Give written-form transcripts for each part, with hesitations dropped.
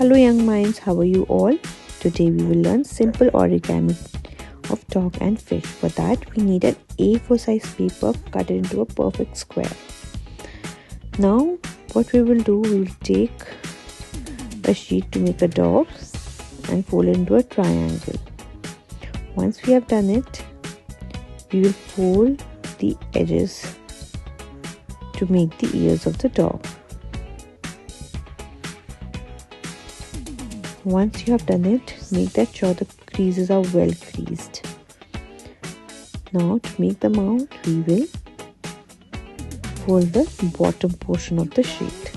Hello young minds, how are you all? Today we will learn simple origami of dog and fish. For that we need an A4 size paper cut into a perfect square. Now what we will do, we will take a sheet to make a dog and fold it into a triangle. Once we have done it, we will fold the edges to make the ears of the dog. Once you have done it, make that sure the creases are well creased. Now to make the mount, we will fold the bottom portion of the sheet.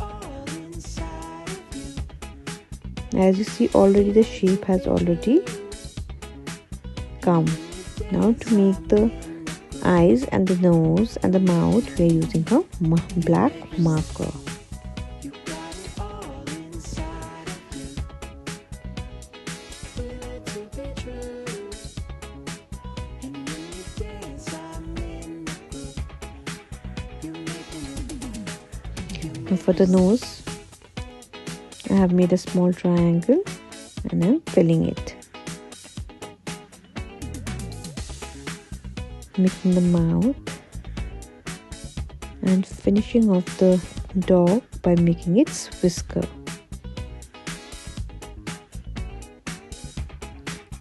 As you see, already the shape has already come. Now to make the eyes and the nose and the mouth, we are using a black marker. Now for the nose, I have made a small triangle and I am filling it. Making the mouth and finishing off the dog by making its whisker.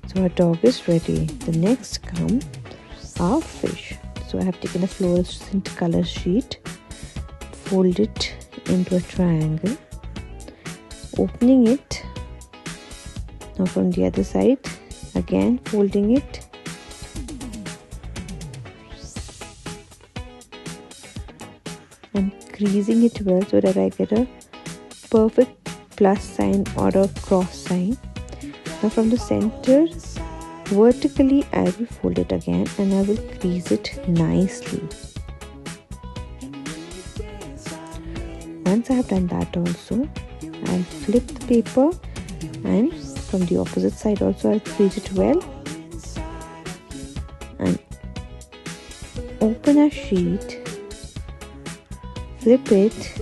So our dog is ready. The next comes our fish. So I have taken a fluorescent color sheet, fold it into a triangle, opening it. Now from the other side, again folding it, and creasing it well so that I get a perfect plus sign or a cross sign. Now from the center, vertically I will fold it again and I will crease it nicely. Once I have done that also, I'll flip the paper and from the opposite side also I'll crease it well and open a sheet, flip it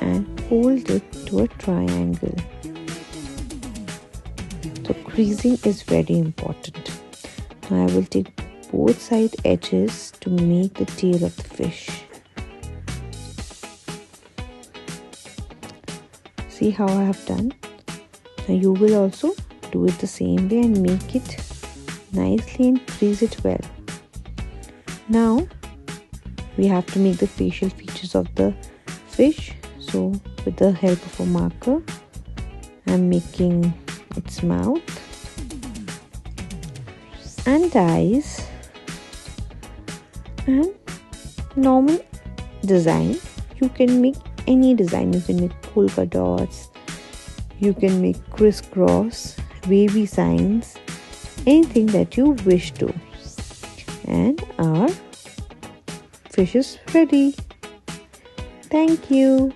and fold it to a triangle. So creasing is very important. Now I will take both side edges to make the tail of the fish. See how I have done? Now you will also do it the same way and make it nicely and crease it well. Now we have to make the facial features of the fish. So with the help of a marker, I'm making its mouth and eyes and normal design. You can make any design. You can make polka dots, you can make crisscross, wavy signs, anything that you wish to. And our fish is ready. Thank you.